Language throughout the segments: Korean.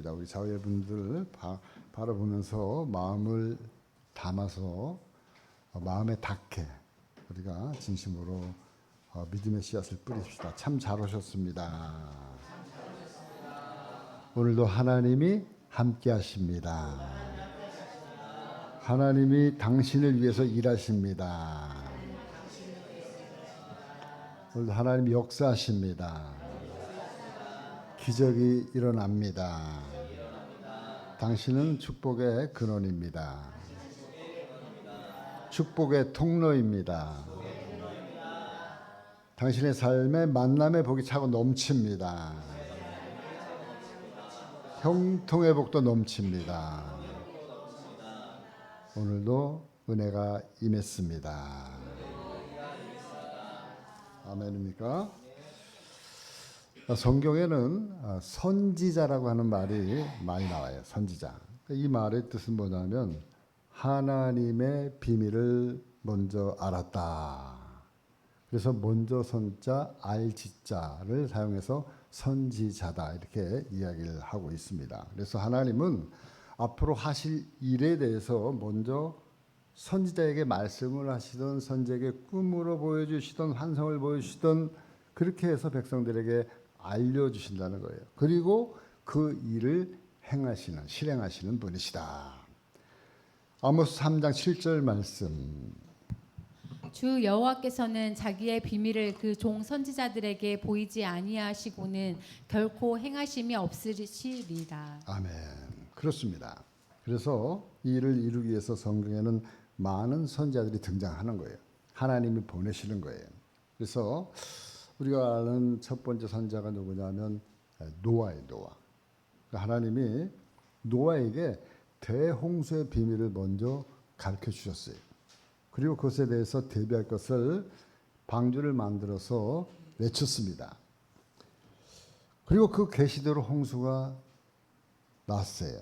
우리 자녀분들 바라보면서 마음을 담아서 마음에 닿게 우리가 진심으로 믿음의 씨앗을 뿌립시다. 참 잘 오셨습니다. 오늘도 하나님이 함께 하십니다. 하나님이 당신을 위해서 일하십니다. 오늘도 하나님이 역사하십니다. 기적이 일어납니다. 당신은 축복의 근원입니다. 축복의 통로입니다. 당신의 삶에 만남의 복이 차고 넘칩니다. 형통의 복도 넘칩니다. 오늘도 은혜가 임했습니다. 아멘입니까? 성경에는 선지자라고 하는 말이 많이 나와요. 선지자. 이 말의 뜻은 뭐냐면 하나님의 비밀을 먼저 알았다. 그래서 먼저 선자 알지자를 사용해서 선지자다 이렇게 이야기를 하고 있습니다. 그래서 하나님은 앞으로 하실 일에 대해서 먼저 선지자에게 말씀을 하시던, 선지자에게 꿈으로 보여주시던, 환상을 보여주시던, 그렇게 해서 백성들에게 알려주신다는 거예요. 그리고 그 일을 행하시는, 실행하시는 분이시다. 아모스 3장 7절 말씀. 주 여호와께서는 자기의 비밀을 그 종 선지자들에게 보이지 아니하시고는 결코 행하심이 없으시리라. 아멘. 그렇습니다. 그래서 이 일을 이루기 위해서 성경에는 많은 선지자들이 등장하는 거예요. 하나님이 보내시는 거예요. 그래서 우리가 아는 첫 번째 선지자가 누구냐면 노아예요. 노아. 하나님이 노아에게 대홍수의 비밀을 먼저 가르쳐 주셨어요. 그리고 그것에 대해서 대비할 것을 방주를 만들어서 외쳤습니다. 그리고 그 계시대로 홍수가 났어요.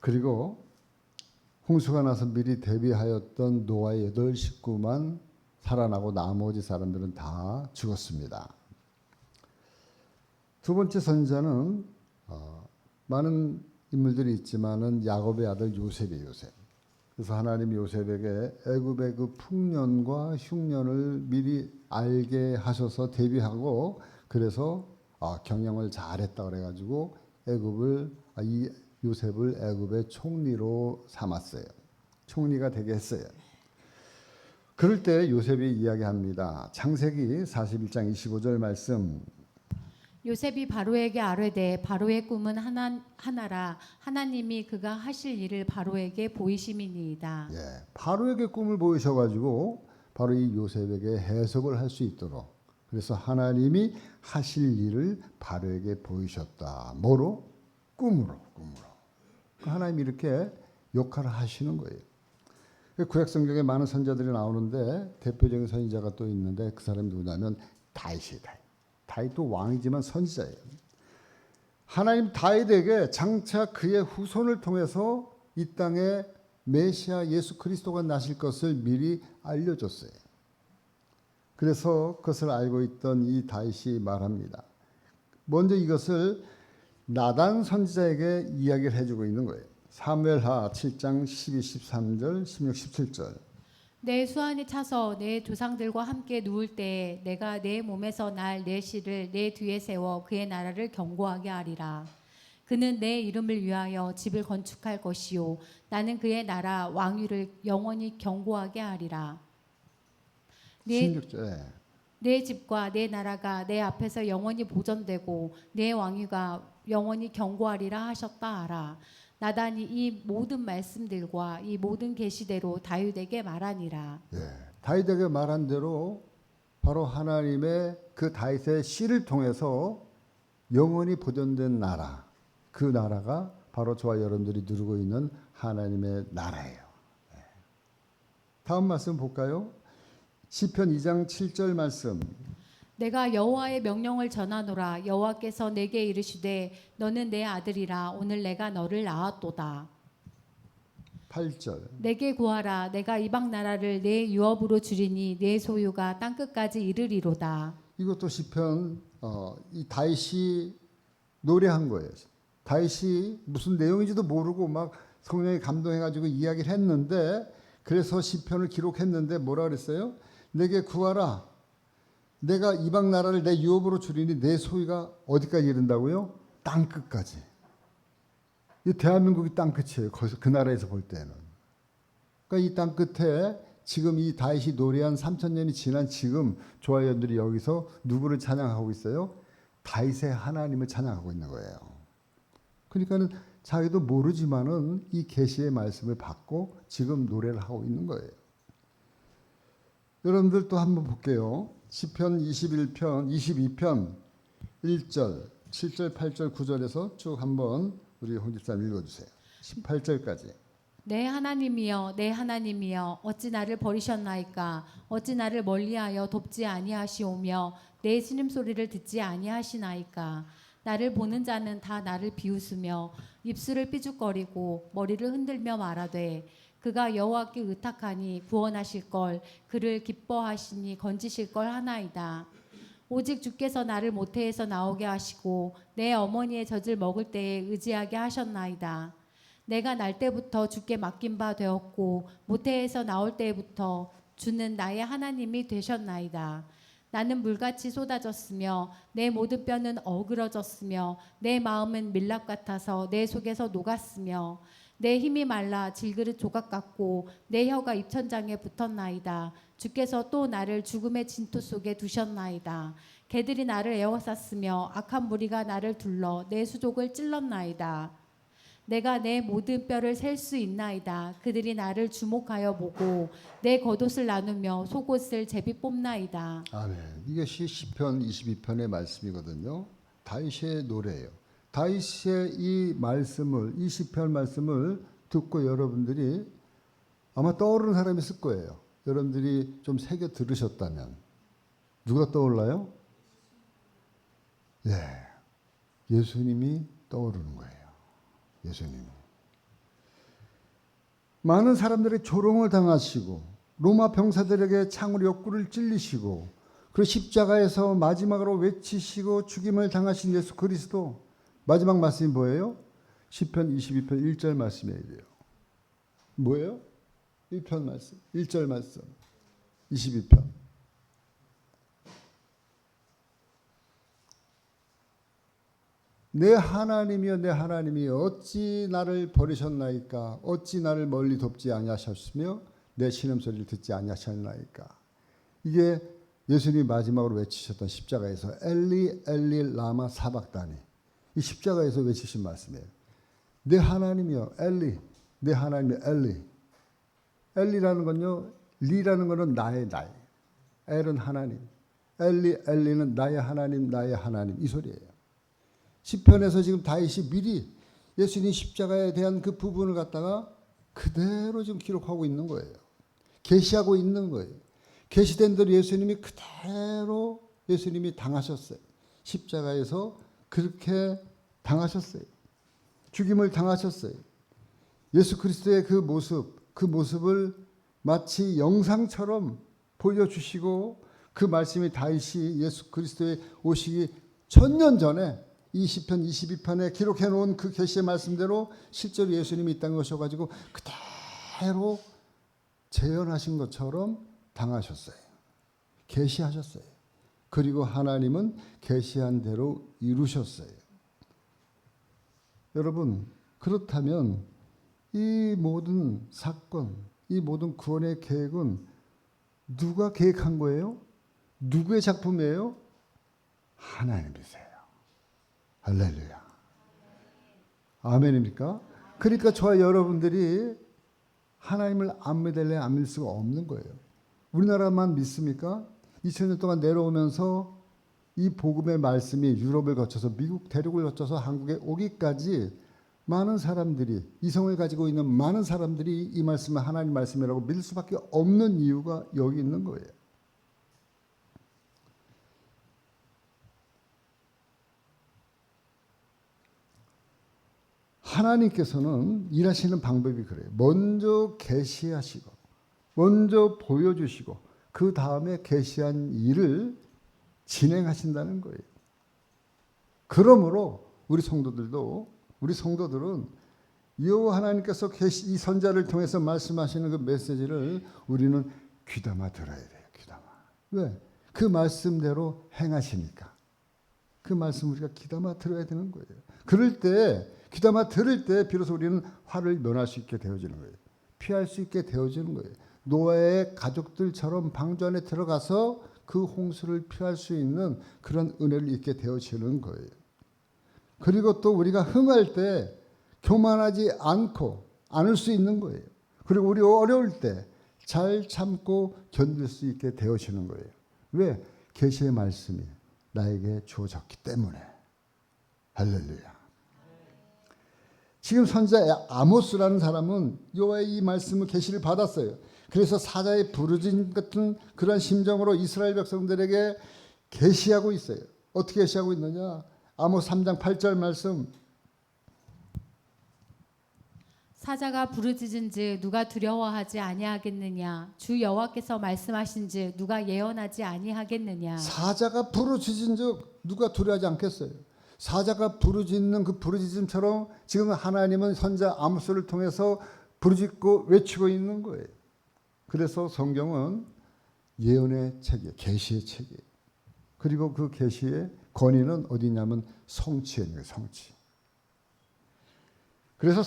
그리고 홍수가 나서 미리 대비하였던 노아의 8 식구만 살아나고 나머지 사람들은 다 죽었습니다. 두 번째 선지자는 많은 인물들이 있지만은 야곱의 아들 요셉이에요. 요셉. 그래서 하나님 요셉에게 애굽의 그 풍년과 흉년을 미리 알게 하셔서 대비하고, 그래서 경영을 잘했다 그래가지고 이 요셉을 애굽의 총리로 삼았어요. 총리가 되게 했어요. 그럴 때 요셉이 이야기합니다. 창세기 41장 25절 말씀. 요셉이 바로에게 아뢰되 바로의 꿈은 하나라. 하나님이 그가 하실 일을 바로에게 보이심이니이다. 예, 바로에게 꿈을 보이셔가지고 바로 이 요셉에게 해석을 할 수 있도록, 그래서 하나님이 하실 일을 바로에게 보이셨다. 뭐로? 꿈으로. 하나님이 이렇게 역할을 하시는 거예요. 구약 성경에 많은 선지자들이 나오는데 대표적인 선지자가 또 있는데 그 사람이 누구냐면 다윗이에요. 다윗도 왕이지만 선지자예요. 하나님 다윗에게 장차 그의 후손을 통해서 이 땅에 메시아 예수 그리스도가 나실 것을 미리 알려줬어요. 그래서 그것을 알고 있던 이 다윗이 말합니다. 먼저 이것을 나단 선지자에게 이야기를 해주고 있는 거예요. 사무엘하 7장 12, 13절, 16, 17절. 내 수완이 차서 내 조상들과 함께 누울 때에 내가 내 몸에서 날 내 씨를 내 뒤에 세워 그의 나라를 견고하게 하리라. 그는 내 이름을 위하여 집을 건축할 것이요 나는 그의 나라 왕위를 영원히 견고하게 하리라. 16절. 내 집과 내 나라가 내 앞에서 영원히 보존되고 내 왕위가 영원히 견고하리라 하셨다 하라. 나단이 이 모든 말씀들과 이 모든 계시대로 다윗에게 말하니라. 예, 다윗에게 말한 대로 바로 하나님의 그 다윗의 씨를 통해서 영원히 보존된 나라, 그 나라가 바로 저와 여러분들이 누리고 있는 하나님의 나라예요. 예. 다음 말씀 볼까요? 시편 2장 7절 말씀. 내가 여호와의 명령을 전하노라. 여호와께서 내게 이르시되 너는 내 아들이라. 오늘 내가 너를 낳았도다. 8절. 내게 구하라. 내가 이방 나라를 내 유업으로 주리니 내 소유가 땅 끝까지 이르리로다. 이것도 시편 이 다윗이 노래한 거예요. 다윗이 무슨 내용인지도 모르고 막 성령이 감동해가지고 이야기를 했는데, 그래서 시편을 기록했는데 뭐라 그랬어요? 내게 구하라. 내가 이방 나라를 내 유업으로 주리니 내 소유가 어디까지 이른다고요? 땅 끝까지. 이 대한민국이 땅 끝이에요. 거기서 그 나라에서 볼 때는. 그러니까 이 땅 끝에 지금 이 다윗이 노래한 3000년이 지난 지금 조화원들이 여기서 누구를 찬양하고 있어요? 다윗의 하나님을 찬양하고 있는 거예요. 그러니까는 자기도 모르지만은 이 계시의 말씀을 받고 지금 노래를 하고 있는 거예요. 여러분들 또 한번 볼게요. 시편 22편 1절, 7절, 8절, 9절에서 쭉 한번 우리 홍 집사님 읽어주세요. 18절까지. 내 하나님이여 내 하나님이여 어찌 나를 버리셨나이까 어찌 나를 멀리하여 돕지 아니하시오며 내 신음소리를 듣지 아니하시나이까. 나를 보는 자는 다 나를 비웃으며 입술을 삐죽거리고 머리를 흔들며 말하되 그가 여호와께 의탁하니 구원하실 걸 그를 기뻐하시니 건지실 걸 하나이다. 오직 주께서 나를 모태에서 나오게 하시고 내 어머니의 젖을 먹을 때에 의지하게 하셨나이다. 내가 날 때부터 주께 맡긴 바 되었고 모태에서 나올 때부터 주는 나의 하나님이 되셨나이다. 나는 물같이 쏟아졌으며 내 모든 뼈는 어그러졌으며 내 마음은 밀랍 같아서 내 속에서 녹았으며 내 힘이 말라 질그릇 조각 같고 내 혀가 입천장에 붙었나이다. 주께서 또 나를 죽음의 진토 속에 두셨나이다. 개들이 나를 에워쌌으며 악한 무리가 나를 둘러 내 수족을 찔렀나이다. 내가 내 모든 뼈를 셀 수 있나이다. 그들이 나를 주목하여 보고 내 겉옷을 나누며 속옷을 제비 뽑나이다. 아멘. 이것이 시편 22편의 말씀이거든요. 다윗의 노래예요. 다윗의 이 말씀을, 이 시편 말씀을 듣고 여러분들이 아마 떠오르는 사람이 있을 거예요. 여러분들이 좀 새겨 들으셨다면 누가 떠올라요? 네, 예수님이 떠오르는 거예요. 예수님. 많은 사람들에게 조롱을 당하시고 로마 병사들에게 창으로 옆구리를 찔리시고 그리고 십자가에서 마지막으로 외치시고 죽임을 당하신 예수 그리스도. 마지막 말씀이 뭐예요? 시편 22편 1절 말씀이에요. 뭐예요? 1편 말씀, 1절 말씀, 22편. 내 하나님이여 내 하나님이여 어찌 나를 버리셨나이까 어찌 나를 멀리 돕지 아니하셨으며 내 신음소리를 듣지 아니하셨나이까. 이게 예수님이 마지막으로 외치셨던 십자가에서 엘리 엘리 라마 사박다니, 이 십자가에서 외치신 말씀이에요. 내 하나님이여 엘리, 내 하나님이여 엘리. 엘리라는 건요, 리라는 거는 나의 나의, 엘은 하나님, 엘리 엘리는 나의 하나님 나의 하나님, 이 소리예요. 시편에서 지금 다윗이 미리 예수님 십자가에 대한 그 부분을 갖다가 그대로 지금 기록하고 있는 거예요. 계시하고 있는 거예요. 계시된 대로 예수님이 그대로 예수님이 당하셨어요. 십자가에서 그렇게 당하셨어요. 죽임을 당하셨어요. 예수 그리스도의 그 모습을 마치 영상처럼 보여주시고 그 말씀이 다윗이 예수 그리스도의 오시기 1000년 전에 이 시편 22편에 기록해 놓은 그 계시의 말씀대로 실제로 예수님이 이 땅에 오셔가지고 그대로 재현하신 것처럼 당하셨어요. 계시하셨어요. 그리고 하나님은 계시한 대로 이루셨어요. 여러분, 그렇다면 이 모든 사건, 이 모든 구원의 계획은 누가 계획한 거예요? 누구의 작품이에요? 하나님이세요. 할렐루야. 아멘입니까? 그러니까 저와 여러분들이 하나님을 안 믿을래 안 믿을 수가 없는 거예요. 우리나라만 믿습니까? 2000년 동안 내려오면서 이 복음의 말씀이 유럽을 거쳐서 미국 대륙을 거쳐서 한국에 오기까지 많은 사람들이, 이성을 가지고 있는 많은 사람들이 이 말씀을 하나님 말씀이라고 믿을 수밖에 없는 이유가 여기 있는 거예요. 하나님께서는 일하시는 방법이 그래요. 먼저 계시하시고 먼저 보여주시고 그 다음에 계시한 일을 진행하신다는 거예요. 그러므로 우리 성도들은 여호와 하나님께서 이 선자를 통해서 말씀하시는 그 메시지를 우리는 귀담아 들어야 돼요. 귀담아. 왜? 그 말씀대로 행하시니까. 그 말씀 우리가 귀담아 들어야 되는 거예요. 그럴 때 귀담아 들을 때 비로소 우리는 화를 면할 수 있게 되어지는 거예요. 피할 수 있게 되어지는 거예요. 노아의 가족들처럼 방주 안에 들어가서 그 홍수를 피할 수 있는 그런 은혜를 잊게 되어지는 거예요. 그리고 또 우리가 흥할 때 교만하지 않을 수 있는 거예요. 그리고 우리 어려울 때 잘 참고 견딜 수 있게 되어지는 거예요. 왜? 계시의 말씀이 나에게 주어졌기 때문에. 할렐루야. 지금 선자 아모스라는 사람은 여호와의 이 말씀을 계시를 받았어요. 그래서 사자의 부르짖음 같은 그런 심정으로 이스라엘 백성들에게 계시하고 있어요. 어떻게 계시하고 있느냐? 아모스 3장 8절 말씀. 사자가 부르짖은즉 누가 두려워하지 아니하겠느냐? 주 여호와께서 말씀하신즉 누가 예언하지 아니하겠느냐? 사자가 부르짖은즉 누가 두려워하지 않겠어요? 사자가 부르짖는 그 부르짖음처럼 지금 하나님은 선자 아모스를 통해서 부르짖고 외치고 있는 거예요. 그래서 성경은 예언의 책이에요. 계시의 책이에요. 그리고 그 계시의 권위는 어디 있냐면 성취에 있는 거예요. 성취. 그래서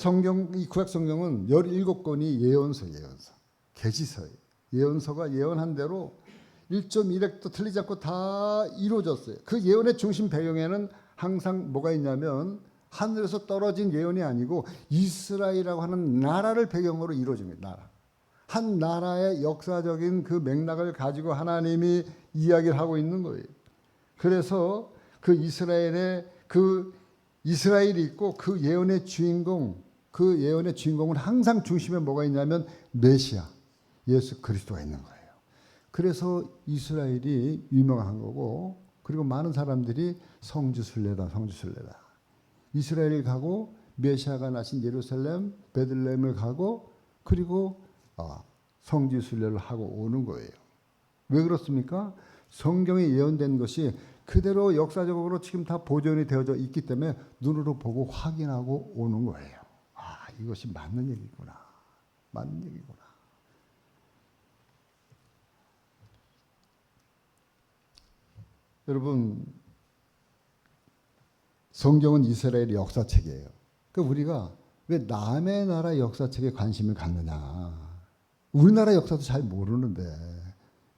이 구약 성경은 17권이 예언서, 계시서예요. 예언서가 예언한 대로 1.1획도 틀리지 않고 다 이루어졌어요. 그 예언의 중심 배경에는 항상 뭐가 있냐면 하늘에서 떨어진 예언이 아니고 이스라엘이라고 하는 나라를 배경으로 이루어집니다. 나라. 한 나라의 역사적인 그 맥락을 가지고 하나님이 이야기를 하고 있는 거예요. 그래서 그 이스라엘이 있고 그 예언의 주인공은 항상 중심에 뭐가 있냐면 메시아, 예수 그리스도가 있는 거예요. 그래서 이스라엘이 유명한 거고, 그리고 많은 사람들이 성지순례다. 이스라엘을 가고 메시아가 나신 예루살렘, 베들레헴을 가고, 그리고 성지순례를 하고 오는 거예요. 왜 그렇습니까? 성경에 예언된 것이 그대로 역사적으로 지금 다 보존이 되어져 있기 때문에 눈으로 보고 확인하고 오는 거예요. 이것이 맞는 얘기구나. 여러분, 성경은 이스라엘의 역사책이에요. 그러니까 우리가 왜 남의 나라 역사책에 관심을 갖느냐. 우리나라 역사도 잘 모르는데.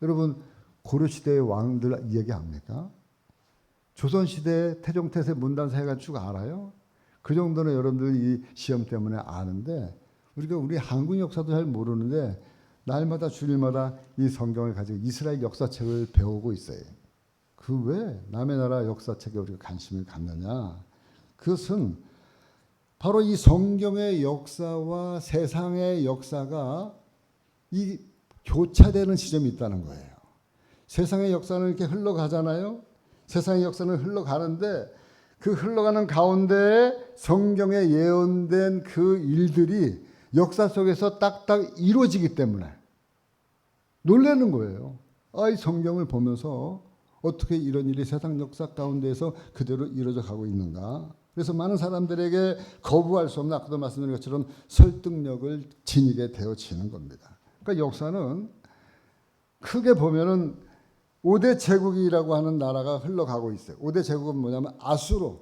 여러분, 고려시대의 왕들 이야기합니까? 조선시대 태종태세 문단세 해가 쭉 알아요? 그 정도는 여러분들 이 시험 때문에 아는데, 우리가 우리 한국 역사도 잘 모르는데 날마다 주일마다 이 성경을 가지고 이스라엘 역사책을 배우고 있어요. 그 왜 남의 나라 역사책에 우리가 관심을 갖느냐? 그것은 바로 이 성경의 역사와 세상의 역사가 이 교차되는 지점이 있다는 거예요. 세상의 역사는 이렇게 흘러가잖아요. 세상의 역사는 흘러가는데 그 흘러가는 가운데 성경에 예언된 그 일들이 역사 속에서 딱딱 이루어지기 때문에 놀라는 거예요. 이 성경을 보면서 어떻게 이런 일이 세상 역사 가운데에서 그대로 이루어져 가고 있는가. 그래서 많은 사람들에게 거부할 수 없는, 아까도 말씀드린 것처럼 설득력을 지니게 되어지는 겁니다. 그러니까 역사는 크게 보면은 5대 제국이라고 하는 나라가 흘러가고 있어요. 5대 제국은 뭐냐면 아수르.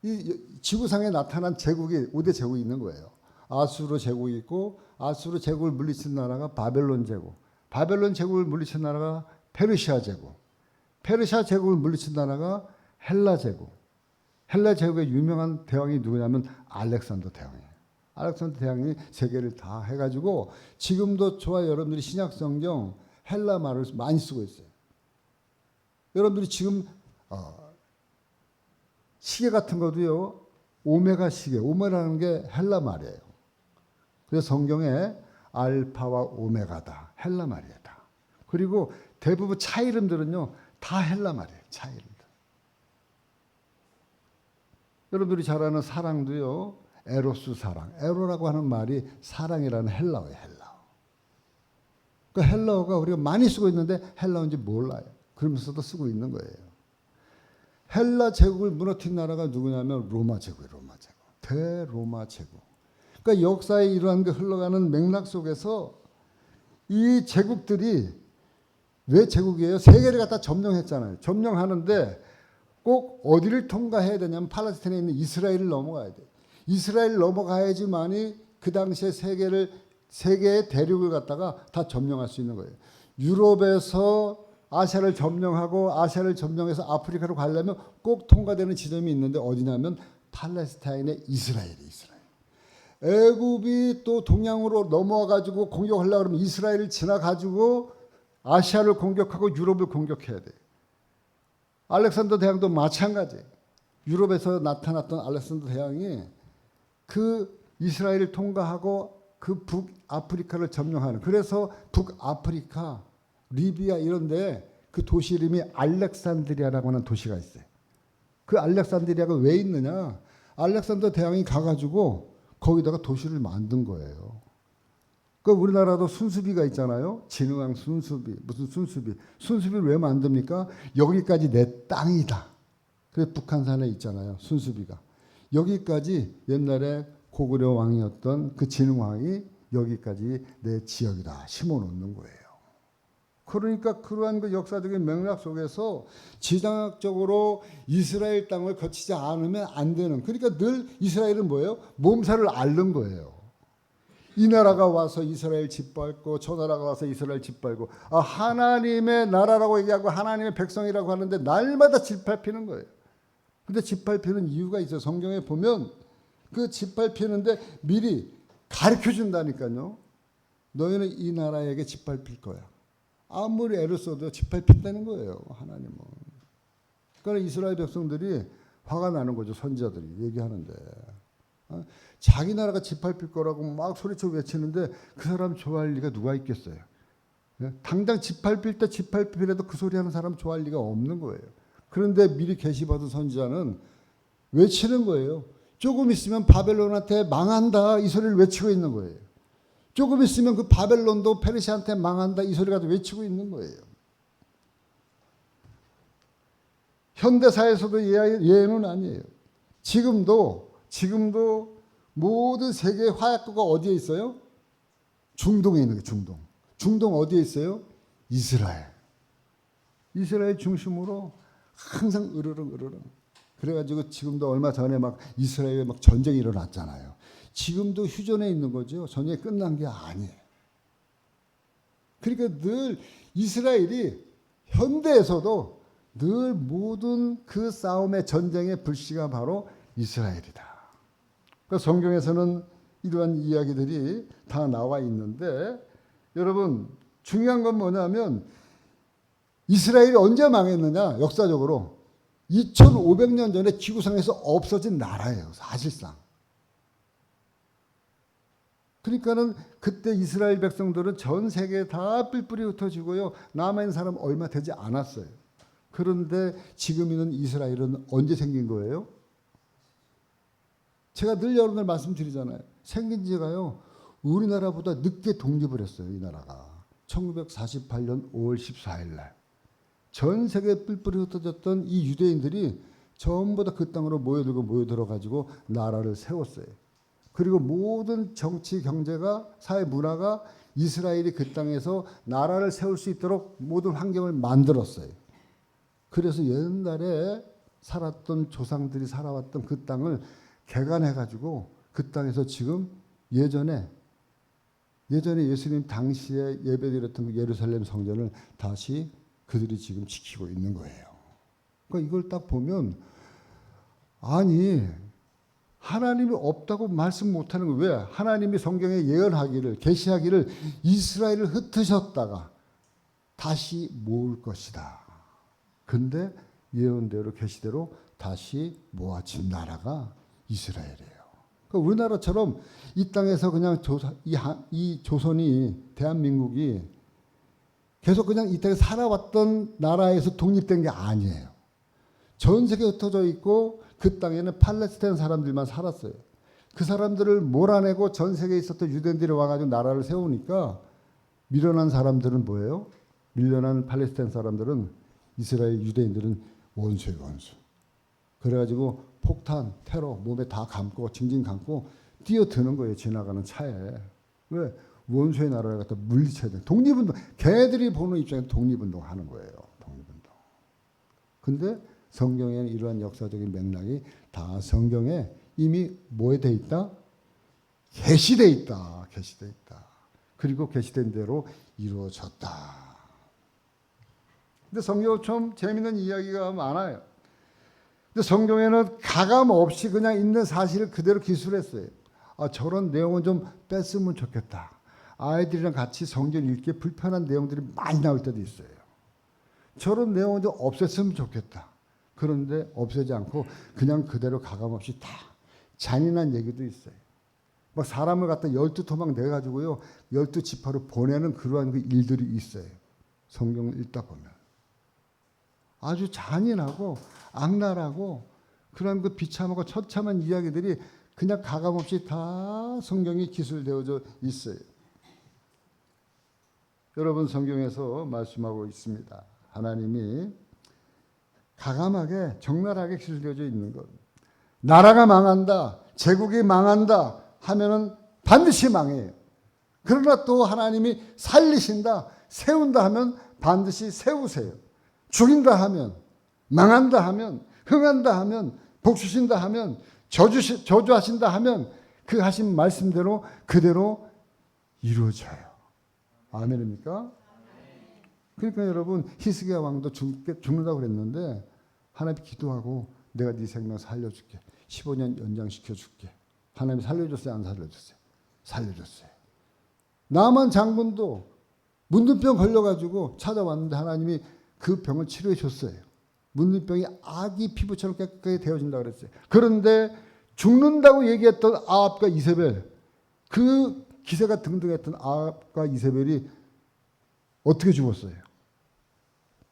이 지구상에 나타난 제국이 5대 제국이 있는 거예요. 아수르 제국이 있고, 아수르 제국을 물리친 나라가 바벨론 제국. 바벨론 제국을 물리친 나라가 페르시아 제국. 페르시아 제국을 물리친 나라가 헬라 제국. 헬라 제국의 유명한 대왕이 누구냐면 알렉산더 대왕이에요. 알렉산더 대왕이 세계를 다 해가지고 지금도 저와 여러분들이 신약 성경 헬라 말을 많이 쓰고 있어요. 여러분들이 지금 시계 같은 것도요, 오메가 시계, 오메라는 게 헬라 말이에요. 그래서 성경에 알파와 오메가다, 헬라 말이에요. 다. 그리고 대부분 차 이름들은요, 다 헬라 말이에요. 차 이름들. 여러분들이 잘 아는 사랑도요, 에로스 사랑. 에로라고 하는 말이 사랑이라는 헬라어예요. 헬라어. 그 헬라어가 우리가 많이 쓰고 있는데 헬라어인지 몰라요. 그러면서도 쓰고 있는 거예요. 헬라 제국을 무너뜨린 나라가 누구냐면 로마 제국이에요. 로마 제국. 대로마 제국. 그러니까 역사에 이러한 게 흘러가는 맥락 속에서 이 제국들이 왜 제국이에요? 세계를 갖다 점령했잖아요. 점령하는데 꼭 어디를 통과해야 되냐면 팔레스타인에 있는 이스라엘을 넘어가야 돼요. 이스라엘 넘어가야지만이 그 당시에 세계의 대륙을 갖다가 다 점령할 수 있는 거예요. 유럽에서 아시아를 점령하고 아시아를 점령해서 아프리카로 가려면 꼭 통과되는 지점이 있는데 어디냐면 팔레스타인의 이스라엘이 이스라엘. 애굽이 또 동양으로 넘어와 가지고 공격하려고 그러면 이스라엘을 지나 가지고 아시아를 공격하고 유럽을 공격해야 돼. 알렉산더 대왕도 마찬가지예요. 유럽에서 나타났던 알렉산더 대왕이 그 이스라엘을 통과하고 그 북아프리카를 점령하는, 그래서 북아프리카, 리비아 이런데 그 도시 이름이 알렉산드리아라고 하는 도시가 있어요. 그 알렉산드리아가 왜 있느냐? 알렉산더 대왕이 가가지고 거기다가 도시를 만든 거예요. 그 우리나라도 순수비가 있잖아요. 진흥왕 순수비, 무슨 순수비? 순수비를 왜 만듭니까? 여기까지 내 땅이다. 그래서 북한산에 있잖아요. 순수비가. 여기까지 옛날에 고구려 왕이었던 그 진흥왕이 여기까지 내 지역이다 심어놓는 거예요. 그러니까 그러한 그 역사적인 맥락 속에서 지정학적으로 이스라엘 땅을 거치지 않으면 안 되는, 그러니까 늘 이스라엘은 뭐예요? 몸살을 앓는 거예요. 이 나라가 와서 이스라엘 짓밟고 저 나라가 와서 이스라엘 짓밟고, 하나님의 나라라고 얘기하고 하나님의 백성이라고 하는데 날마다 짓밟히는 거예요. 근데 짓밟히는 이유가 있어요. 성경에 보면 그 짓밟히는데 미리 가르쳐 준다니까요. 너희는 이 나라에게 짓밟힐 거야. 아무리 애를 써도 짓밟힌다는 거예요. 하나님은. 그러니까 이스라엘 백성들이 화가 나는 거죠. 선지자들이 얘기하는데. 자기 나라가 짓밟힐 거라고 막 소리쳐 외치는데 그 사람 좋아할 리가 누가 있겠어요. 당장 짓밟힐 때 짓밟히라도 그 소리 하는 사람 좋아할 리가 없는 거예요. 그런데 미리 계시받은 선지자는 외치는 거예요. 조금 있으면 바벨론한테 망한다 이 소리를 외치고 있는 거예요. 조금 있으면 그 바벨론도 페르시아한테 망한다 이 소리가 외치고 있는 거예요. 현대사에서도 예외는 아니에요. 지금도 모든 세계의 화약고가 어디에 있어요? 중동에 있는 거예요. 중동. 중동 어디에 있어요? 이스라엘. 이스라엘 중심으로 항상 으르렁. 그래가지고 지금도 얼마 전에 막 이스라엘에 막 전쟁이 일어났잖아요. 지금도 휴전에 있는 거죠. 전쟁이 끝난 게 아니에요. 그러니까 늘 이스라엘이 현대에서도 늘 모든 그 싸움의 전쟁의 불씨가 바로 이스라엘이다. 그러니까 성경에서는 이러한 이야기들이 다 나와 있는데, 여러분 중요한 건 뭐냐면 이스라엘이 언제 망했느냐? 역사적으로 2500년 전에 지구상에서 없어진 나라예요. 사실상. 그러니까는 그때 이스라엘 백성들은 전 세계에 다 뿔뿔이 흩어지고요. 남아있는 사람 얼마 되지 않았어요. 그런데 지금 있는 이스라엘은 언제 생긴 거예요? 제가 늘 여러분들 말씀드리잖아요. 생긴 지가요. 우리나라보다 늦게 독립을 했어요. 이 나라가. 1948년 5월 14일 날. 전 세계에 뿔뿔이 흩어졌던 이 유대인들이 전부 다 그 땅으로 모여들어가지고 나라를 세웠어요. 그리고 모든 정치, 경제가, 사회, 문화가 이스라엘이 그 땅에서 나라를 세울 수 있도록 모든 환경을 만들었어요. 그래서 옛날에 살았던 조상들이 살아왔던 그 땅을 개간해가지고 그 땅에서 지금 예전에 예수님 당시에 예배드렸던 그 예루살렘 성전을 다시 그들이 지금 지키고 있는 거예요. 그러니까 이걸 딱 보면, 아니 하나님이 없다고 말씀 못하는 거 왜? 하나님이 성경에 예언하기를, 계시하기를 이스라엘을 흩으셨다가 다시 모을 것이다. 근데 예언대로 계시대로 다시 모아진 나라가 이스라엘이에요. 그러니까 우리나라처럼 이 땅에서 그냥 이 조선이, 대한민국이 계속 그냥 이 땅에 살아왔던 나라에서 독립된 게 아니에요. 전 세계에 흩어져 있고 그 땅에는 팔레스타인 사람들만 살았어요. 그 사람들을 몰아내고 전 세계에 있었던 유대인들이 와가지고 나라를 세우니까 밀려난 사람들은 뭐예요? 밀려난 팔레스타인 사람들은, 이스라엘 유대인들은 원수예요, 원수. 그래가지고 폭탄, 테러 몸에 다 감고 징징 감고 뛰어드는 거예요. 지나가는 차에. 왜? 원수의 나라를 갖다 물리쳐야 돼. 독립운동. 걔들이 보는 입장에서 독립운동 하는 거예요. 독립운동. 근데 성경에는 이러한 역사적인 맥락이 다 성경에 이미 뭐에 돼 있다? 계시돼 있다. 계시돼 있다. 그리고 계시된 대로 이루어졌다. 근데 성경은 좀 재미있는 이야기가 많아요. 근데 성경에는 가감 없이 그냥 있는 사실을 그대로 기술했어요. 아, 저런 내용은 좀 뺐으면 좋겠다. 아이들이랑 같이 성경 읽기에 불편한 내용들이 많이 나올 때도 있어요. 저런 내용은 좀 없앴으면 좋겠다. 그런데 없애지 않고 그냥 그대로 가감 없이 다 잔인한 얘기도 있어요. 막 사람을 갖다 12토막 내가지고요. 12지파로 보내는 그러한 그 일들이 있어요. 성경을 읽다 보면. 아주 잔인하고 악랄하고 그런 그 비참하고 처참한 이야기들이 그냥 가감없이 다 성경이 기술되어져 있어요. 여러분 성경에서 말씀하고 있습니다. 하나님이 가감하게 적나라하게 기술되어져 있는 것. 나라가 망한다, 제국이 망한다 하면은 반드시 망해요. 그러나 또 하나님이 살리신다, 세운다 하면 반드시 세우세요. 죽인다 하면, 망한다 하면, 흥한다 하면, 복주신다 하면, 저주하신다 하면 그 하신 말씀대로 그대로 이루어져요. 아멘입니까? 그러니까 여러분 히스기야 왕도 죽는다고 그랬는데 하나님 기도하고 내가 네 생명 살려줄게. 15년 연장시켜줄게. 하나님이 살려줬어요? 안 살려줬어요? 살려줬어요. 나만 장군도 문둥병 걸려가지고 찾아왔는데 하나님이 그 병을 치료해 줬어요. 문둥병이 아기 피부처럼 깨끗하게 되어진다고 그랬어요. 그런데 죽는다고 얘기했던 아합과 이세벨, 그 기세가 등등했던 아합과 이세벨이 어떻게 죽었어요?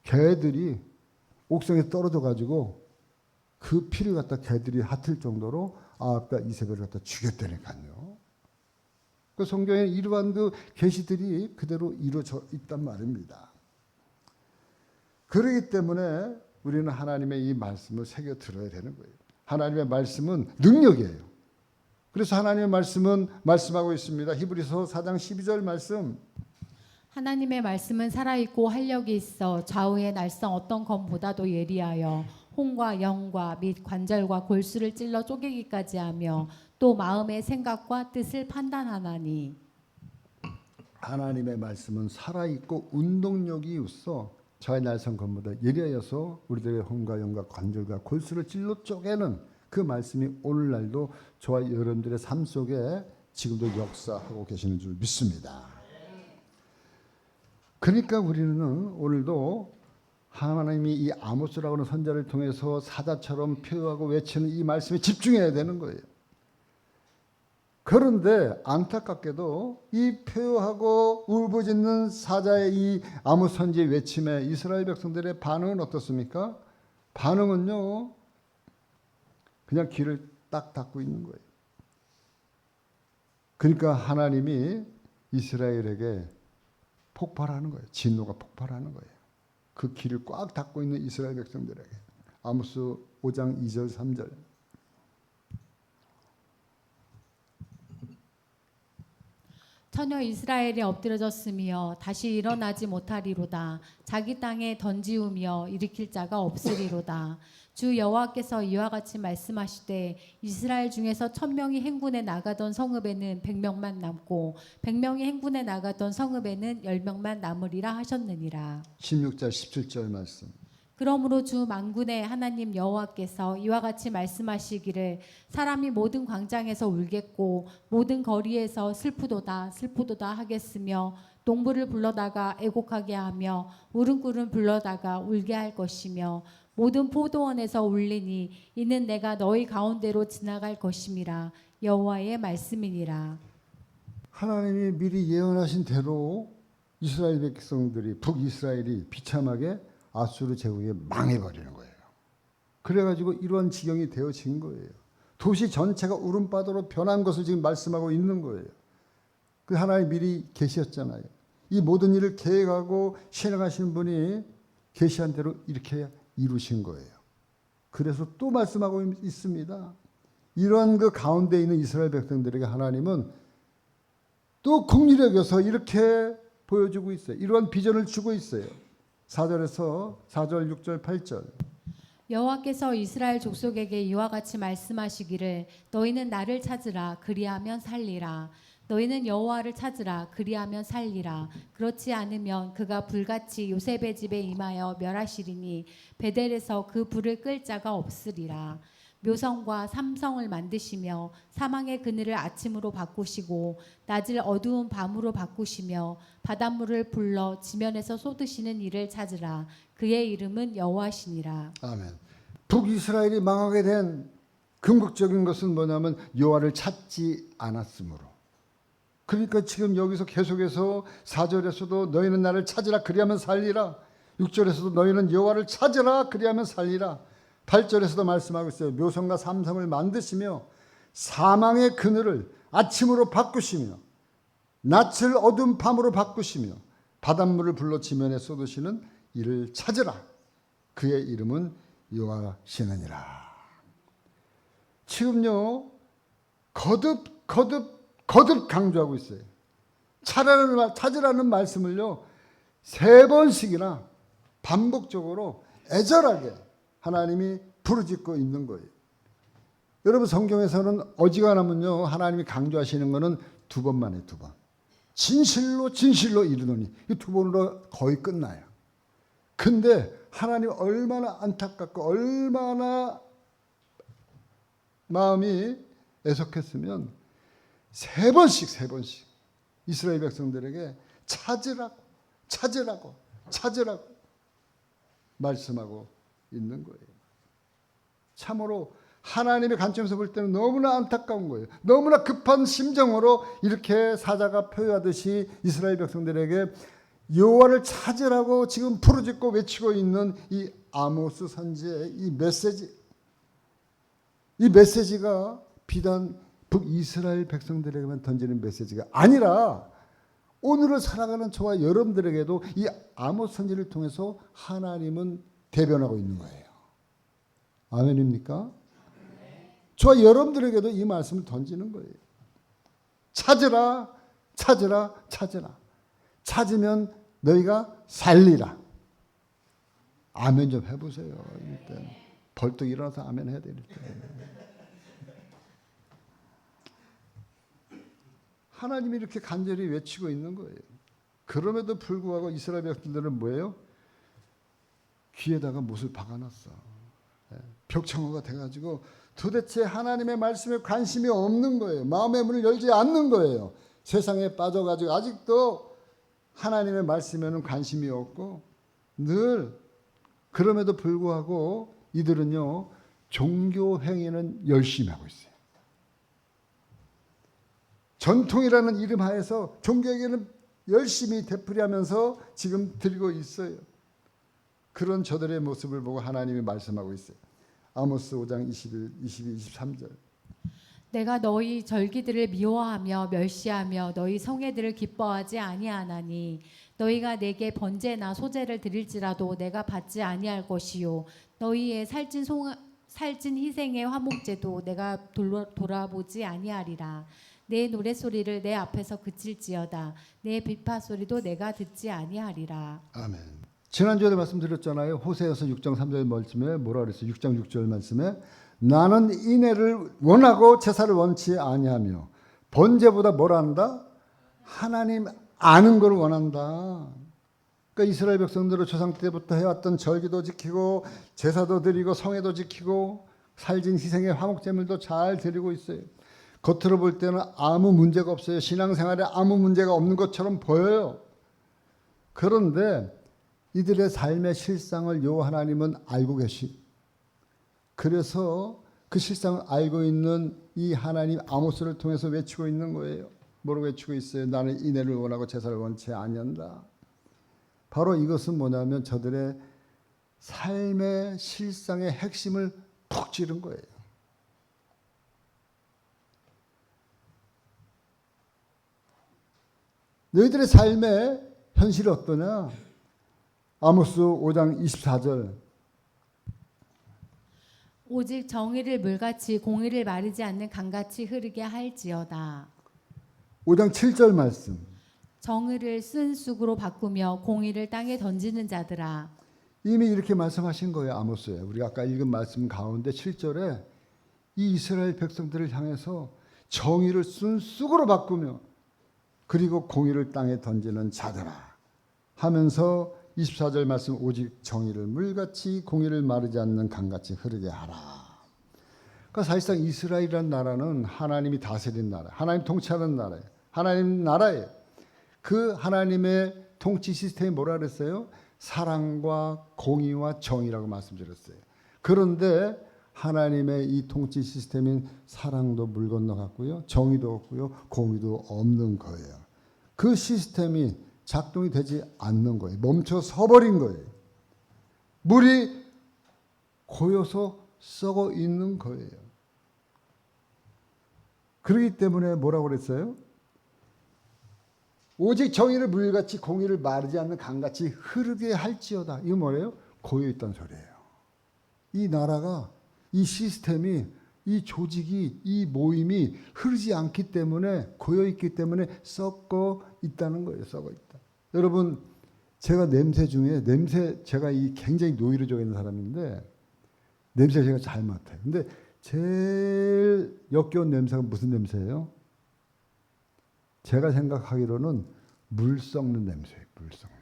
개들이 옥상에 떨어져 가지고 그 피를 갖다 개들이 핥을 정도로 아합과 이세벨을 갖다 죽였다니까요. 그 성경에 이러한 그 계시들이 그대로 이루어져 있단 말입니다. 그렇기 때문에 우리는 하나님의 이 말씀을 새겨 들어야 되는 거예요. 하나님의 말씀은 능력이에요. 그래서 하나님의 말씀은 말씀하고 있습니다. 히브리서 4장 12절 말씀. 하나님의 말씀은 살아있고 활력이 있어 좌우의 날성 어떤 검보다도 예리하여 혼과 영과 및 관절과 골수를 찔러 쪼개기까지 하며 또 마음의 생각과 뜻을 판단하나니. 하나님의 말씀은 살아있고 운동력이 있어 좌우의 날성 검보다 예리하여서 우리들의 혼과 영과 관절과 골수를 찔러 쪼개는 그 말씀이 오늘날도 저와 여러분들의 삶 속에 지금도 역사하고 계시는 줄 믿습니다. 그러니까 우리는 오늘도 하나님이 이 아모스라고 하는 선자를 통해서 사자처럼 표하고 외치는 이 말씀에 집중해야 되는 거예요. 그런데 안타깝게도 이 표하고 울부짖는 사자의 이 아모스 선지의 외침에 이스라엘 백성들의 반응은 어떻습니까? 반응은요, 그냥 귀를 딱 닫고 있는 거예요. 그러니까 하나님이 이스라엘에게 폭발하는 거예요. 진노가 폭발하는 거예요. 그 귀를 꽉 닫고 있는 이스라엘 백성들에게. 아모스 5장 2절 3절. 처녀 이스라엘이 엎드러졌으며 다시 일어나지 못하리로다. 자기 땅에 던지우며 일으킬 자가 없으리로다. 주 여호와께서 이와 같이 말씀하시되 이스라엘 중에서 1000명이 행군에 나가던 성읍에는 100명만 남고 100명이 행군에 나가던 성읍에는 10명만 남으리라 하셨느니라. 16절 17절 말씀. 그러므로 주 만군의 하나님 여호와께서 이와 같이 말씀하시기를 사람이 모든 광장에서 울겠고 모든 거리에서 슬프도다 슬프도다 하겠으며 농부를 불러다가 애곡하게 하며 울음꾼을 불러다가 울게 할 것이며 모든 포도원에서 울리니 이는 내가 너희 가운데로 지나갈 것임이라. 여호와의 말씀이니라. 하나님이 미리 예언하신 대로 이스라엘 백성들이 북이스라엘이 비참하게 아수르 제국에 망해버리는 거예요. 그래가지고 이런 지경이 되어진 거예요. 도시 전체가 울음바다로 변한 것을 지금 말씀하고 있는 거예요. 그 하나님 미리 계시했잖아요. 이 모든 일을 계획하고 실행하시는 분이 계시한 대로 이렇게 이루신 거예요. 그래서 또 말씀하고 있습니다. 이러한 그 가운데 있는 이스라엘 백성들에게 하나님은 또 긍휼히 여겨서 이렇게 보여주고 있어요. 이러한 비전을 주고 있어요. 4절에서 4절, 6절, 8절. 여호와께서 이스라엘 족속에게 이와 같이 말씀하시기를 너희는 나를 찾으라 그리하면 살리라. 너희는 여호와를 찾으라 그리하면 살리라. 그렇지 않으면 그가 불같이 요셉의 집에 임하여 멸하시리니 베델에서 그 불을 끌 자가 없으리라. 묘성과 삼성을 만드시며 사망의 그늘을 아침으로 바꾸시고 낮을 어두운 밤으로 바꾸시며 바닷물을 불러 지면에서 쏟으시는 이를 찾으라. 그의 이름은 여호와시니라. 아멘. 북이스라엘이 망하게 된 궁극적인 것은 뭐냐면 여호와를 찾지 않았으므로. 그러니까 지금 여기서 계속해서 4절에서도 너희는 나를 찾으라 그리하면 살리라. 6절에서도 너희는 여호와를 찾으라 그리하면 살리라. 8절에서도 말씀하고 있어요. 묘성과 삼성을 만드시며 사망의 그늘을 아침으로 바꾸시며 낯을 어두운 밤으로 바꾸시며 바닷물을 불러 지면에 쏟으시는 이를 찾으라. 그의 이름은 여호와시느니라. 지금요 거듭 강조하고 있어요. 찾으라는 말씀을요 3번씩이나 반복적으로 애절하게 하나님이 부르짖고 있는 거예요. 여러분 성경에서는 어지간하면요 하나님이 강조하시는 것은 2번만 해요. 2번. 진실로 이르노니 이 2번으로 거의 끝나요. 근데 하나님 얼마나 안타깝고 얼마나 마음이 애석했으면 3번씩 이스라엘 백성들에게 찾으라고 말씀하고 있는 거예요. 참으로 하나님의 관점에서 볼 때는 너무나 안타까운 거예요. 너무나 급한 심정으로 이렇게 사자가 표현하듯이 이스라엘 백성들에게 여호와를 찾으라고 지금 부르짖고 외치고 있는 이 아모스 선지의 이 메시지가 비단 북이스라엘 백성들에게만 던지는 메시지가 아니라 오늘을 살아가는 저와 여러분들에게도 이 아모스 선지를 통해서 하나님은 대변하고 있는 거예요. 아멘입니까? 저와 여러분들에게도 이 말씀을 던지는 거예요. 찾으라. 찾으면 너희가 살리라. 아멘 좀 해보세요. 일단 벌떡 일어나서 아멘 해야 될 때. 하나님이 이렇게 간절히 외치고 있는 거예요. 그럼에도 불구하고 이스라엘 백성들은 뭐예요? 귀에다가 못을 박아놨어. 벽청어가 돼가지고 도대체 하나님의 말씀에 관심이 없는 거예요. 마음의 문을 열지 않는 거예요. 세상에 빠져가지고 아직도 하나님의 말씀에는 관심이 없고 늘 그럼에도 불구하고 이들은요 종교 행위는 열심히 하고 있어요. 전통이라는 이름 하에서 종교행위는 열심히 되풀이하면서 지금 드리고 있어요. 그런 저들의 모습을 보고 하나님이 말씀하고 있어요. 아모스 5장 21, 22, 23절. 내가 너희 절기들을 미워하며 멸시하며 너희 성회들을 기뻐하지 아니하나니 너희가 내게 번제나 소제를 드릴지라도 내가 받지 아니할 것이요 너희의 살찐 희생의 화목제도 내가 돌아보지 아니하리라. 내 노랫소리를 내 앞에서 그칠지어다 내 비파소리도 내가 듣지 아니하리라. 아멘. 지난주에 말씀드렸잖아요. 호세아서 6장 3절 말씀에 뭐라 그랬어요? 6장 6절 말씀에 나는 인애를 원하고 제사를 원치 아니하며 번제보다 뭘 한다? 하나님 아는 걸 원한다. 그러니까 이스라엘 백성들은 조상 때부터 해왔던 절기도 지키고 제사도 드리고 성회도 지키고 살진 희생의 화목제물도 잘 드리고 있어요. 겉으로 볼 때는 아무 문제가 없어요. 신앙생활에 아무 문제가 없는 것처럼 보여요. 그런데 이들의 삶의 실상을 여호와 하나님은 알고 계시. 그래서 그 실상을 알고 있는 이 하나님 아모스를 통해서 외치고 있는 거예요. 뭐라고 외치고 있어요? 나는 인애를 원하고 제사를 원치 아니한다. 바로 이것은 뭐냐면 저들의 삶의 실상의 핵심을 푹 찌른 거예요. 너희들의 삶의 현실이 어떠냐? 아모스 5장 24절. 오직 정의를 물같이 공의를 마르지 않는 강같이 흐르게 할지어다. 5장 7절 말씀. 정의를 쓴 쑥으로 바꾸며 공의를 땅에 던지는 자들아. 이미 이렇게 말씀하신 거예요. 아모스에. 우리가 아까 읽은 말씀 가운데 7절에 이 이스라엘 백성들을 향해서 정의를 쓴 쑥으로 바꾸며 그리고 공의를 땅에 던지는 자들아 하면서 24절 말씀 오직 정의를 물같이 공의를 마르지 않는 강같이 흐르게 하라. 그러니까 사실상 이스라엘이라는 나라는 하나님이 다스리는 나라, 하나님 통치하는 나라예요. 하나님 나라예요. 그 하나님의 통치 시스템이 뭐라 그랬어요? 사랑과 공의와 정의라고 말씀드렸어요. 그런데 하나님의 이 통치 시스템인 사랑도 물 건너갔고요. 정의도 없고요. 공의도 없는 거예요. 그 시스템이 작동이 되지 않는 거예요. 멈춰 서버린 거예요. 물이 고여서 썩어 있는 거예요. 그렇기 때문에 뭐라고 그랬어요? 오직 정의를 물같이 공의를 마르지 않는 강같이 흐르게 할지어다. 이거 뭐예요? 고여 있다는 소리예요. 이 나라가, 이 시스템이, 이 조직이, 이 모임이 흐르지 않기 때문에, 고여 있기 때문에 썩어 있다는 거예요. 썩어 있다. 여러분, 제가 냄새 중에 제가 이 굉장히 노이로족에 있는 사람인데 냄새 제가 잘 맡아요. 근데 제일 역겨운 냄새가 무슨 냄새예요? 제가 생각하기로는 물 썩는 냄새예요. 물 썩는.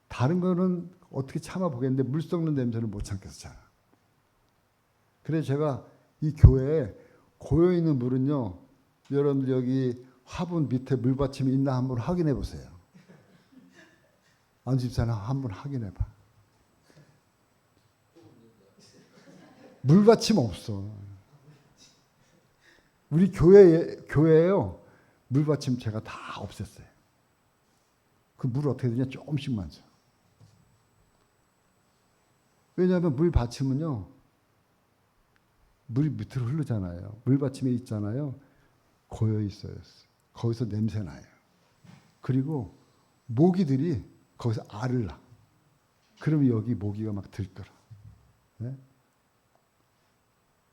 다른 거는 어떻게 참아보겠는데 물 썩는 냄새는 못 참겠어 잘. 그래서 제가 이 교회에 고여있는 물은요. 여러분들 여기 화분 밑에 물받침이 있나 한번 확인해 보세요. 안 집사람 한번 확인해 봐. 물받침 없어. 우리 교회에요. 물받침 제가 다 없앴어요. 그 물 어떻게 되냐? 조금씩만 줘. 왜냐하면 물받침은요. 물이 밑으로 흐르잖아요. 물받침에 있잖아요. 고여 있어요. 거기서 냄새 나요. 그리고 모기들이 거기서 알을 낳아. 그러면 여기 모기가 막 들더라. 네?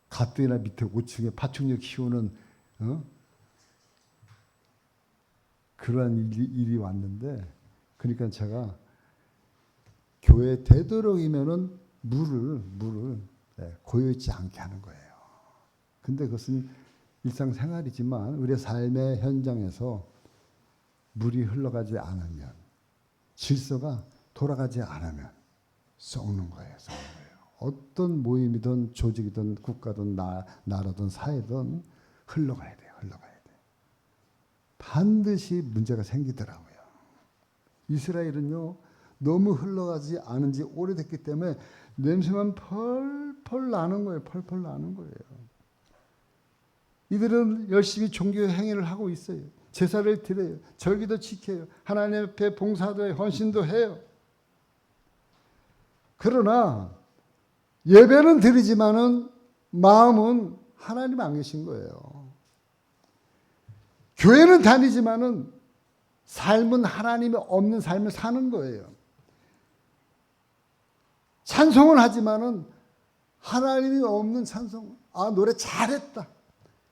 가뜩이나 밑에 5층에 파충류 키우는 그러한 일이 왔는데, 그러니까 제가 교회 되도록이면은 물을 고여 있지 않게 하는 거예요. 근데 그것은 일상생활이지만 우리의 삶의 현장에서 물이 흘러가지 않으면, 질서가 돌아가지 않으면 썩는 거예요. 썩는 거예요. 어떤 모임이든 조직이든 국가든 나라든 사회든 흘러가야 돼요. 흘러가야 돼요. 반드시 문제가 생기더라고요. 이스라엘은요. 너무 흘러가지 않은 지 오래됐기 때문에 냄새만 펄펄 나는 거예요. 펄펄 나는 거예요. 이들은 열심히 종교 행위를 하고 있어요. 제사를 드려요. 절기도 지켜요. 하나님 앞에 봉사도 해요. 헌신도 해요. 그러나 예배는 드리지만은 마음은 하나님 안 계신 거예요. 교회는 다니지만은 삶은 하나님이 없는 삶을 사는 거예요. 찬송은 하지만은 하나님이 없는 찬송. 아, 노래 잘했다.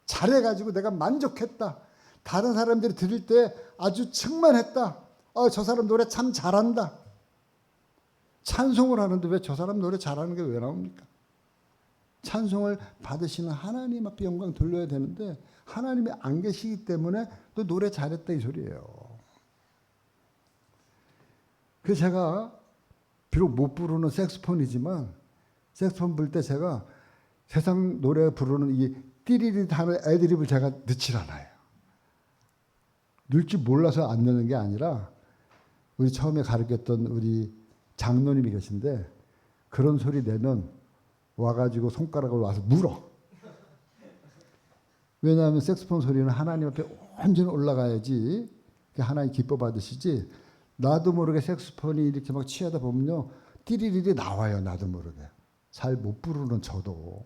잘해가지고 내가 만족했다. 다른 사람들이 들을 때 아주 충만했다. 저 사람 노래 참 잘한다. 찬송을 하는데 왜 저 사람 노래 잘하는 게 왜 나옵니까? 찬송을 받으시는 하나님 앞에 영광 돌려야 되는데 하나님이 안 계시기 때문에 또 노래 잘했다 이 소리예요. 그래서 제가 비록 못 부르는 색소폰이지만 색소폰 불 때 제가 세상 노래 부르는 이 띠리리 하는 애드립을 제가 넣질 않아요. 넣을 줄 몰라서 안 넣는 게 아니라 우리 처음에 가르쳤던 우리 장로님이 계신데 그런 소리 내면 와가지고 손가락을 와서 물어. 왜냐하면 색소폰 소리는 하나님 앞에 온전히 올라가야지 하나님 기뻐 받으시지. 나도 모르게 색소폰이 이렇게 막 취하다 보면요 띠리리리 나와요. 나도 모르게. 잘 못 부르는 저도.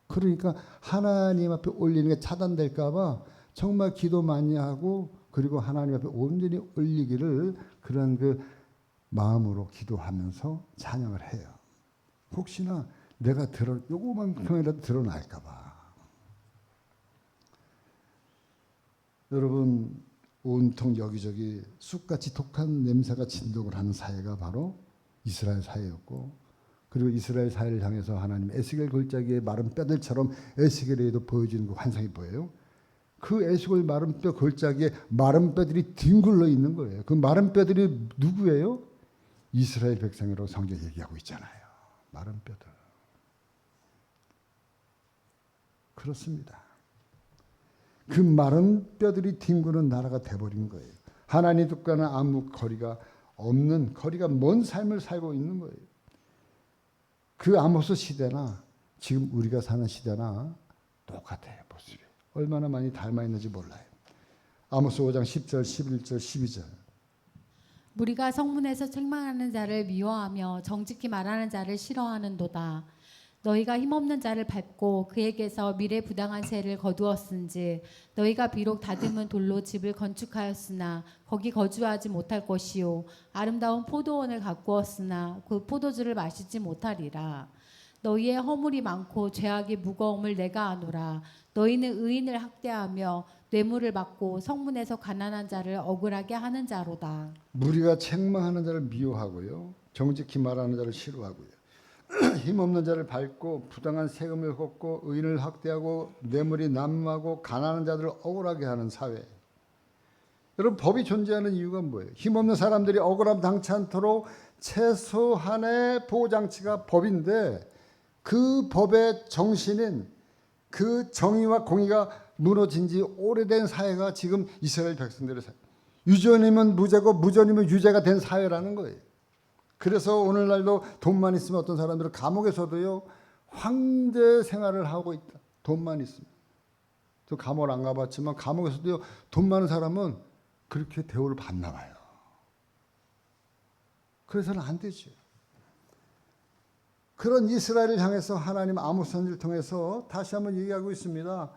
그러니까 하나님 앞에 올리는 게 차단될까 봐 정말 기도 많이 하고 그리고 하나님 앞에 온전히 올리기를 그런 그 마음으로 기도하면서 찬양을 해요. 혹시나 내가 요거만큼이라도 드러날까 봐. 여러분, 온통 여기저기 쑥같이 독한 냄새가 진동을 하는 사회가 바로 이스라엘 사회였고, 그리고 이스라엘 사회를 향해서 하나님 에스겔 골짜기의 마른 뼈들처럼 에스겔에도 보여지는 그 환상이 보여요. 그 에스겔 마른 뼈 골짜기에 마른 뼈들이 뒹굴러 있는 거예요. 그 마른 뼈들이 누구예요? 이스라엘 백성이라고 성경이 얘기하고 있잖아요. 마른 뼈들. 그렇습니다. 그 마른 뼈들이 뒹구는 나라가 돼버린 거예요. 하나님과는 아무 거리가 없는, 거리가 먼 삶을 살고 있는 거예요. 그 아모스 시대나 지금 우리가 사는 시대나 똑같아요. 모습이 얼마나 많이 닮아 있는지 몰라요. 아모스 5장 10절 11절 12절. 무리가 성문에서 책망하는 자를 미워하며 정직히 말하는 자를 싫어하는도다. 너희가 힘없는 자를 밟고 그에게서 미래부당한 세를 거두었은지 너희가 비록 다듬은 돌로 집을 건축하였으나 거기 거주하지 못할 것이요 아름다운 포도원을 가꾸었으나 그 포도주를 마시지 못하리라. 너희의 허물이 많고 죄악의 무거움을 내가 아노라. 너희는 의인을 학대하며 뇌물을 받고 성문에서 가난한 자를 억울하게 하는 자로다. 무리가 책망하는 자를 미워하고요, 정직히 말하는 자를 싫어하고요, 힘없는 자를 밟고 부당한 세금을 걷고 의인을 학대하고 뇌물이 난무하고 가난한 자들을 억울하게 하는 사회. 여러분, 법이 존재하는 이유가 뭐예요? 힘없는 사람들이 억울함 당치 않도록 최소한의 보호장치가 법인데, 그 법의 정신인 그 정의와 공의가 무너진 지 오래된 사회가 지금 이스라엘 백성들의 사회. 유전이면 무죄고 무전이면 유죄가 된 사회라는 거예요. 그래서 오늘날도 돈만 있으면 어떤 사람들은 감옥에서도요 황제 생활을 하고 있다. 돈만 있으면. 저 감옥을 안 가봤지만 감옥에서도요 돈 많은 사람은 그렇게 대우를 받나 봐요. 그래서는 안 되죠. 그런 이스라엘을 향해서 하나님 아모스 선지를 통해서 다시 한번 얘기하고 있습니다.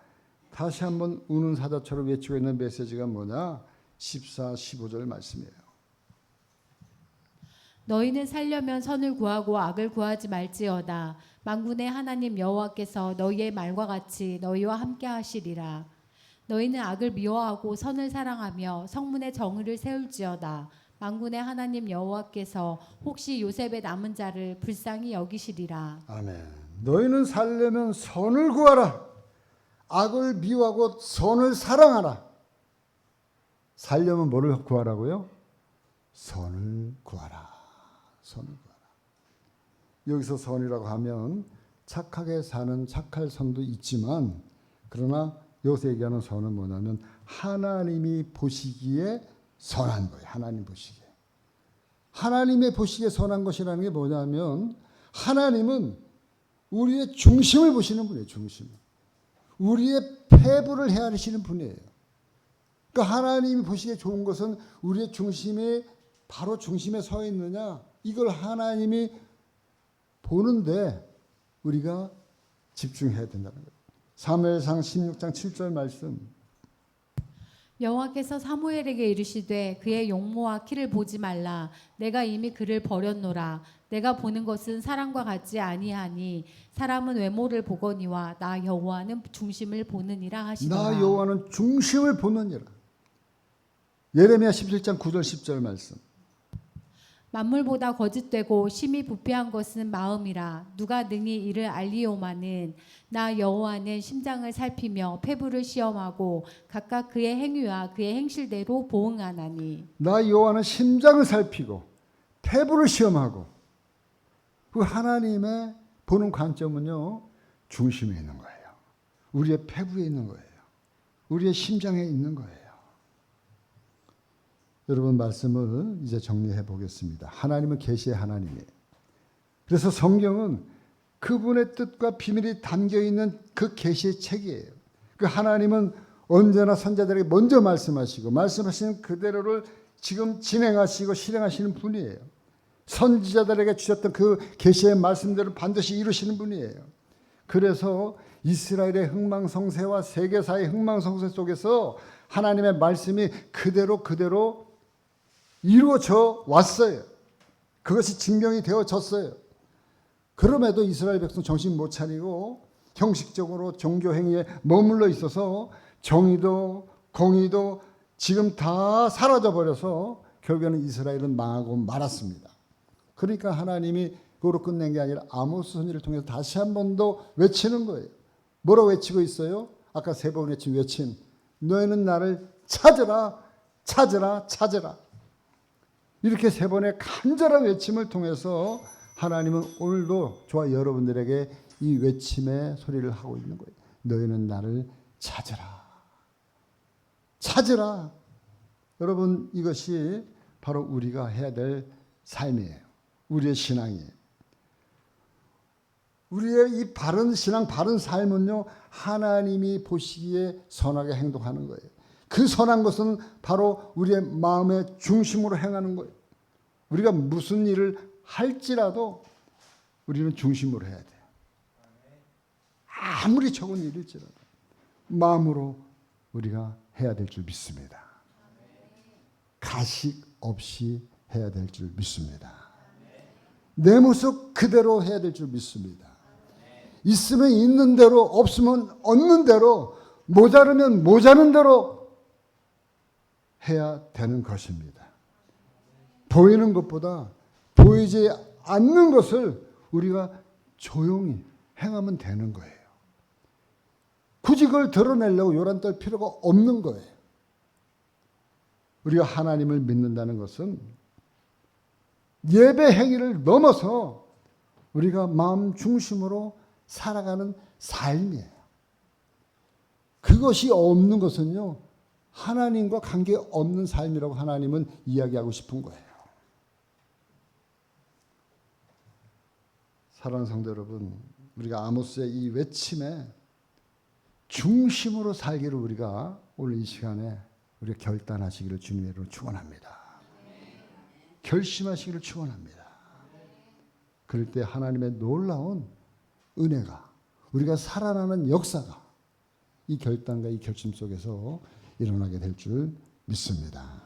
다시 한번 우는 사자처럼 외치고 있는 메시지가 뭐냐? 14, 15절 말씀이에요. 너희는 살려면 선을 구하고 악을 구하지 말지어다. 만군의 하나님 여호와께서 너희의 말과 같이 너희와 함께 하시리라. 너희는 악을 미워하고 선을 사랑하며 성문에 정의를 세울지어다. 만군의 하나님 여호와께서 혹시 요셉의 남은 자를 불쌍히 여기시리라. 아멘. 너희는 살려면 선을 구하라. 악을 미워하고 선을 사랑하라. 살려면 뭐를 구하라고요? 선을 구하라. 선을 구하라. 여기서 선이라고 하면 착하게 사는 착할 선도 있지만, 그러나 여기서 얘기하는 선은 뭐냐면 하나님이 보시기에 선한 거예요. 하나님 보시기에. 하나님의 보시기에 선한 것이라는 게 뭐냐면, 하나님은 우리의 중심을 보시는 분이에요. 중심. 우리의 폐부를 헤아리시는 분이에요. 그러니까 하나님이 보시기에 좋은 것은 우리의 중심이 바로 중심에 서 있느냐, 이걸 하나님이 보는데 우리가 집중해야 된다는 거예요. 사무엘상 16장 7절 말씀. 여호와께서 사무엘에게 이르시되 그의 용모와 키를 보지 말라. 내가 이미 그를 버렸노라. 내가 보는 것은 사람과 같지 아니하니 사람은 외모를 보거니와 나 여호와는 중심을 보느니라 하시더라. 나 여호와는 중심을 보느니라. 예레미야 17장 9절 10절 말씀. 만물보다 거짓되고 심히 부패한 것은 마음이라. 누가 능히 이를 알리오마는 나 여호와는 심장을 살피며 폐부를 시험하고 각각 그의 행위와 그의 행실대로 보응하나니. 나 여호와는 심장을 살피고 폐부를 시험하고. 그 하나님의 보는 관점은요 중심에 있는 거예요. 우리의 폐부에 있는 거예요. 우리의 심장에 있는 거예요. 여러분, 말씀을 이제 정리해 보겠습니다. 하나님은 계시의 하나님이에요. 그래서 성경은 그분의 뜻과 비밀이 담겨 있는 그 계시의 책이에요. 그 하나님은 언제나 선자들에게 먼저 말씀하시고 말씀하시는 그대로를 지금 진행하시고 실행하시는 분이에요. 선지자들에게 주셨던 그 계시의 말씀대로 반드시 이루시는 분이에요. 그래서 이스라엘의 흥망성쇠와 세계사의 흥망성쇠 속에서 하나님의 말씀이 그대로 이루어져 왔어요. 그것이 증명이 되어졌어요. 그럼에도 이스라엘 백성 정신 못 차리고 형식적으로 종교 행위에 머물러 있어서 정의도 공의도 지금 다 사라져 버려서 결국에는 이스라엘은 망하고 말았습니다. 그러니까 하나님이 그거로 끝낸 게 아니라 아모스 선지를 통해서 다시 한 번 더 외치는 거예요. 뭐라고 외치고 있어요? 아까 3번 외친 너희는 나를 찾으라 찾으라 찾으라. 이렇게 3번의 간절한 외침을 통해서 하나님은 오늘도 저와 여러분들에게 이 외침의 소리를 하고 있는 거예요. 너희는 나를 찾으라. 찾으라. 여러분, 이것이 바로 우리가 해야 될 삶이에요. 우리의 신앙이에요. 우리의 이 바른 신앙, 바른 삶은요, 하나님이 보시기에 선하게 행동하는 거예요. 그 선한 것은 바로 우리의 마음의 중심으로 행하는 거예요. 우리가 무슨 일을 할지라도 우리는 중심으로 해야 돼요. 아무리 적은 일일지라도 마음으로 우리가 해야 될 줄 믿습니다. 가식 없이 해야 될 줄 믿습니다. 내 모습 그대로 해야 될 줄 믿습니다. 있으면 있는 대로, 없으면 없는 대로, 모자르면 모자른 대로 해야 되는 것입니다. 보이는 것보다 보이지 않는 것을 우리가 조용히 행하면 되는 거예요. 굳이 그걸 드러내려고 요란 떨 필요가 없는 거예요. 우리가 하나님을 믿는다는 것은 예배 행위를 넘어서 우리가 마음 중심으로 살아가는 삶이에요. 그것이 없는 것은요, 하나님과 관계없는 삶이라고 하나님은 이야기하고 싶은 거예요. 사랑하는 성도 여러분, 우리가 아모스의 이 외침에 중심으로 살기를 우리가 오늘 이 시간에 우리가 결단하시기를 주님의 이름으로 축원합니다. 결심하시기를 축원합니다. 그럴 때 하나님의 놀라운 은혜가, 우리가 살아나는 역사가 이 결단과 이 결심 속에서 일어나게 될 줄 믿습니다.